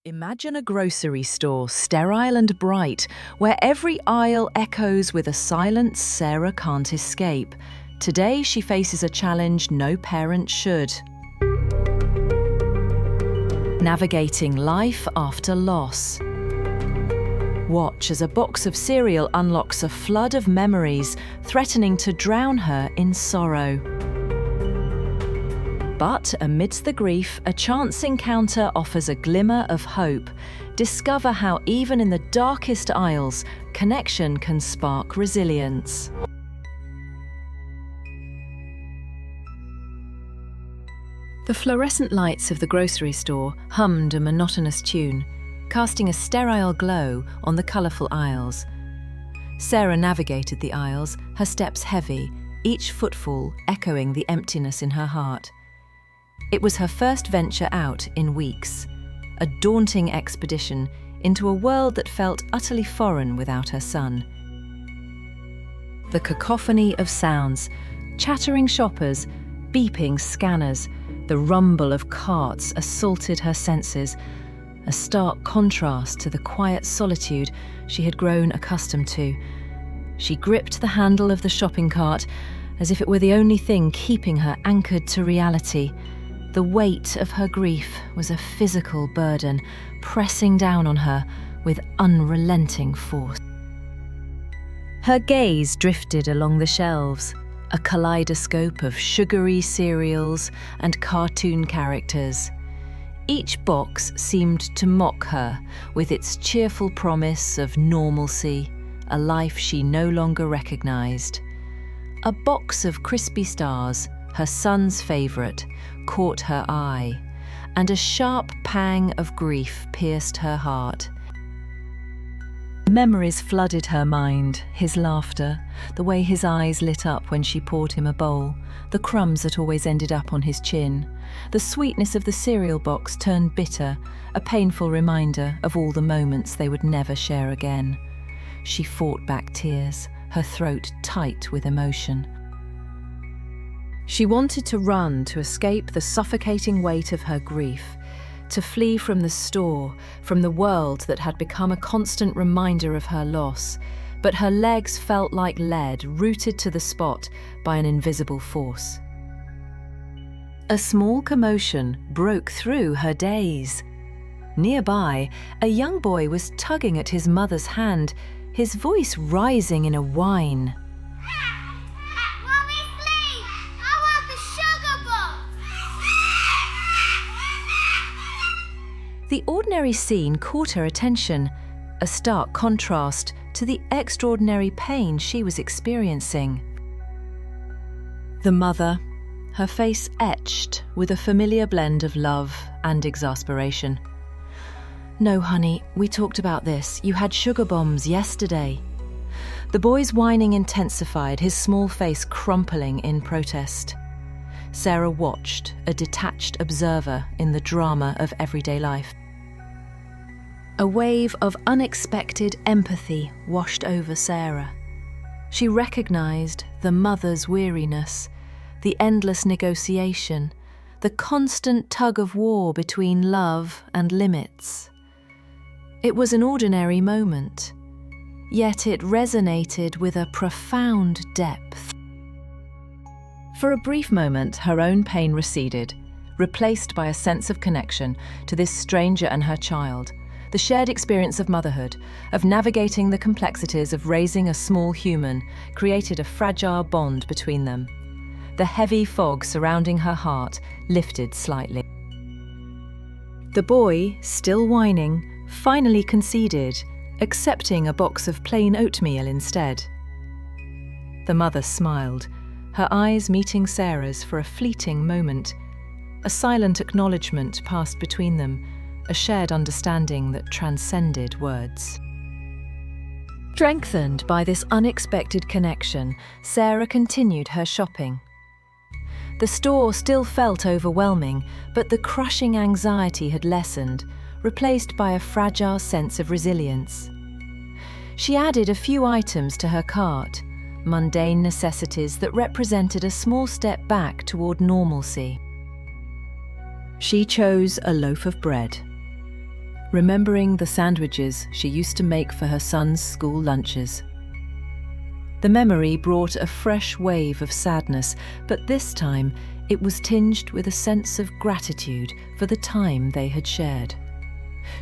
Imagine a grocery store, sterile and bright, where every aisle echoes with a silence Sarah can't escape. Today she faces a challenge no parent should. Navigating life after loss. Watch as a box of cereal unlocks a flood of memories, threatening to drown her in sorrow. But amidst the grief, a chance encounter offers a glimmer of hope. Discover how even in the darkest aisles, connection can spark resilience. The fluorescent lights of the grocery store hummed a monotonous tune, casting a sterile glow on the colourful aisles. Sarah navigated the aisles, her steps heavy, each footfall echoing the emptiness in her heart. It was her first venture out in weeks, a daunting expedition into a world that felt utterly foreign without her son. The cacophony of sounds, chattering shoppers, beeping scanners, the rumble of carts assaulted her senses, a stark contrast to the quiet solitude she had grown accustomed to. She gripped the handle of the shopping cart as if it were the only thing keeping her anchored to reality. The weight of her grief was a physical burden, pressing down on her with unrelenting force. Her gaze drifted along the shelves, a kaleidoscope of sugary cereals and cartoon characters. Each box seemed to mock her with its cheerful promise of normalcy, a life she no longer recognized. A box of crispy stars, her son's favourite, caught her eye, and a sharp pang of grief pierced her heart. Memories flooded her mind, his laughter, the way his eyes lit up when she poured him a bowl, the crumbs that always ended up on his chin. The sweetness of the cereal box turned bitter, a painful reminder of all the moments they would never share again. She fought back tears, her throat tight with emotion. She wanted to run to escape the suffocating weight of her grief, to flee from the store, from the world that had become a constant reminder of her loss, but her legs felt like lead, rooted to the spot by an invisible force. A small commotion broke through her daze. Nearby, a young boy was tugging at his mother's hand, his voice rising in a whine. The ordinary scene caught her attention, a stark contrast to the extraordinary pain she was experiencing. The mother, her face etched with a familiar blend of love and exasperation. "No, honey, we talked about this. You had sugar bombs yesterday." The boy's whining intensified, his small face crumpling in protest. Sarah watched, a detached observer in the drama of everyday life. A wave of unexpected empathy washed over Sarah. She recognized the mother's weariness, the endless negotiation, the constant tug-of-war between love and limits. It was an ordinary moment, yet it resonated with a profound depth. For a brief moment, her own pain receded, replaced by a sense of connection to this stranger and her child. The shared experience of motherhood, of navigating the complexities of raising a small human, created a fragile bond between them. The heavy fog surrounding her heart lifted slightly. The boy, still whining, finally conceded, accepting a box of plain oatmeal instead. The mother smiled, her eyes meeting Sarah's for a fleeting moment. A silent acknowledgement passed between them, a shared understanding that transcended words. Strengthened by this unexpected connection, Sarah continued her shopping. The store still felt overwhelming, but the crushing anxiety had lessened, replaced by a fragile sense of resilience. She added a few items to her cart, mundane necessities that represented a small step back toward normalcy. She chose a loaf of bread. remembering the sandwiches she used to make for her son's school lunches. The memory brought a fresh wave of sadness, but this time it was tinged with a sense of gratitude for the time they had shared.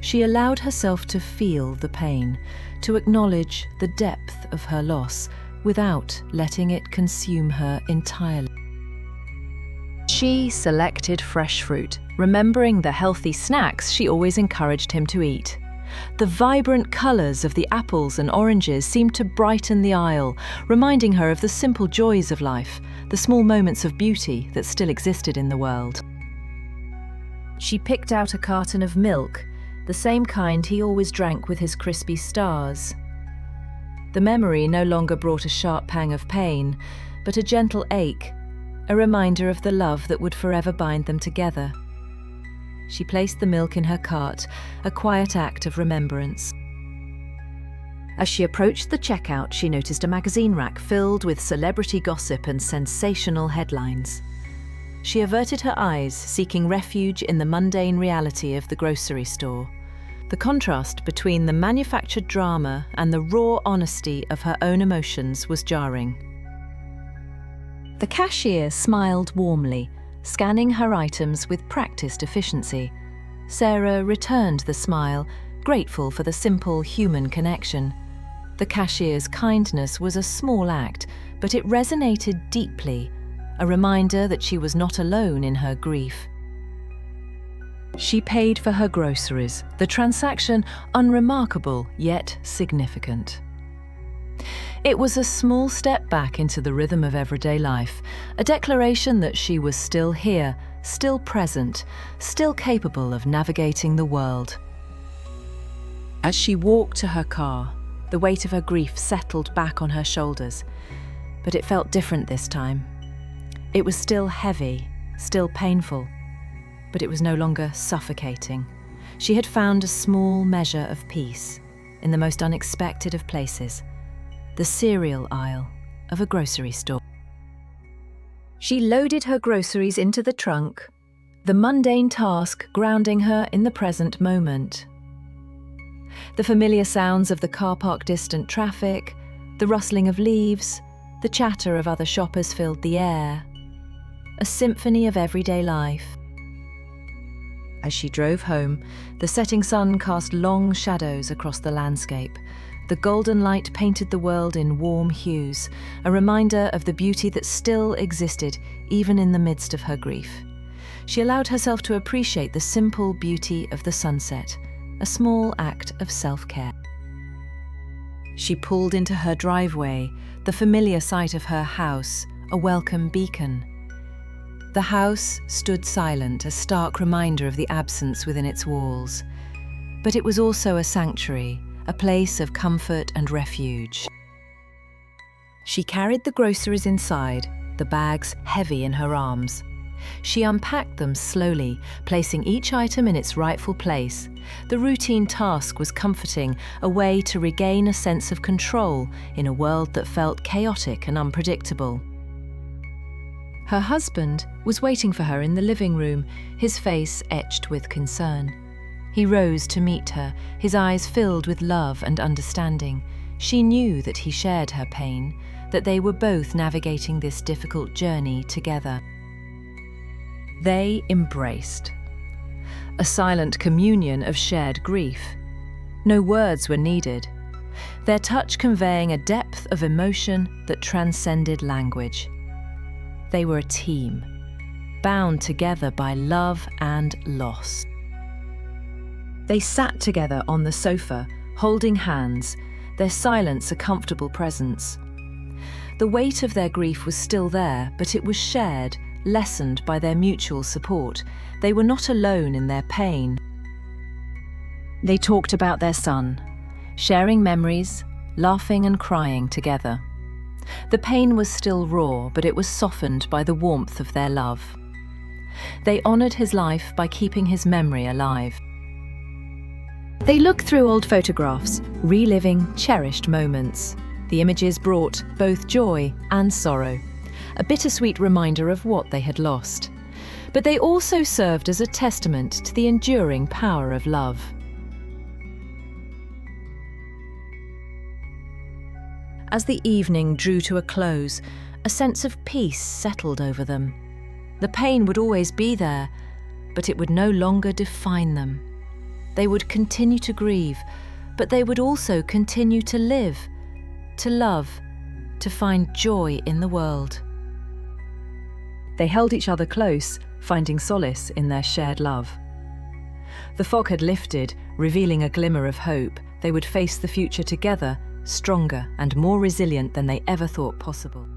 She allowed herself to feel the pain, to acknowledge the depth of her loss without letting it consume her entirely. She selected fresh fruit, remembering the healthy snacks she always encouraged him to eat. The vibrant colours of the apples and oranges seemed to brighten the aisle, reminding her of the simple joys of life, the small moments of beauty that still existed in the world. She picked out a carton of milk, the same kind he always drank with his crispy stars. The memory no longer brought a sharp pang of pain, but a gentle ache, a reminder of the love that would forever bind them together. She placed the milk in her cart, a quiet act of remembrance. As she approached the checkout, she noticed a magazine rack filled with celebrity gossip and sensational headlines. She averted her eyes, seeking refuge in the mundane reality of the grocery store. The contrast between the manufactured drama and the raw honesty of her own emotions was jarring. The cashier smiled warmly, scanning her items with practiced efficiency. Sarah returned the smile, grateful for the simple human connection. The cashier's kindness was a small act, but it resonated deeply, a reminder that she was not alone in her grief. She paid for her groceries, the transaction unremarkable yet significant. It was a small step back into the rhythm of everyday life, a declaration that she was still here, still present, still capable of navigating the world. As she walked to her car, the weight of her grief settled back on her shoulders, but it felt different this time. It was still heavy, still painful, but it was no longer suffocating. She had found a small measure of peace in the most unexpected of places, the cereal aisle of a grocery store. She loaded her groceries into the trunk, the mundane task grounding her in the present moment. The familiar sounds of the car park, distant traffic, the rustling of leaves, the chatter of other shoppers filled the air. A symphony of everyday life. As she drove home, the setting sun cast long shadows across the landscape. The golden light painted the world in warm hues, a reminder of the beauty that still existed even in the midst of her grief. She allowed herself to appreciate the simple beauty of the sunset, a small act of self-care. She pulled into her driveway, the familiar sight of her house, a welcome beacon. The house stood silent, a stark reminder of the absence within its walls. But it was also a sanctuary, a place of comfort and refuge. She carried the groceries inside, the bags heavy in her arms. She unpacked them slowly, placing each item in its rightful place. The routine task was comforting, a way to regain a sense of control in a world that felt chaotic and unpredictable. Her husband was waiting for her in the living room, his face etched with concern. He rose to meet her, his eyes filled with love and understanding. She knew that he shared her pain, that they were both navigating this difficult journey together. They embraced. A silent communion of shared grief. No words were needed, their touch conveying a depth of emotion that transcended language. They were a team, bound together by love and loss. They sat together on the sofa, holding hands, their silence a comfortable presence. The weight of their grief was still there, but it was shared, lessened by their mutual support. They were not alone in their pain. They talked about their son, sharing memories, laughing and crying together. The pain was still raw, but it was softened by the warmth of their love. They honored his life by keeping his memory alive. They looked through old photographs, reliving cherished moments. The images brought both joy and sorrow, a bittersweet reminder of what they had lost. But they also served as a testament to the enduring power of love. As the evening drew to a close, a sense of peace settled over them. The pain would always be there, but it would no longer define them. They would continue to grieve, but they would also continue to live, to love, to find joy in the world. They held each other close, finding solace in their shared love. The fog had lifted, revealing a glimmer of hope. They would face the future together, stronger and more resilient than they ever thought possible.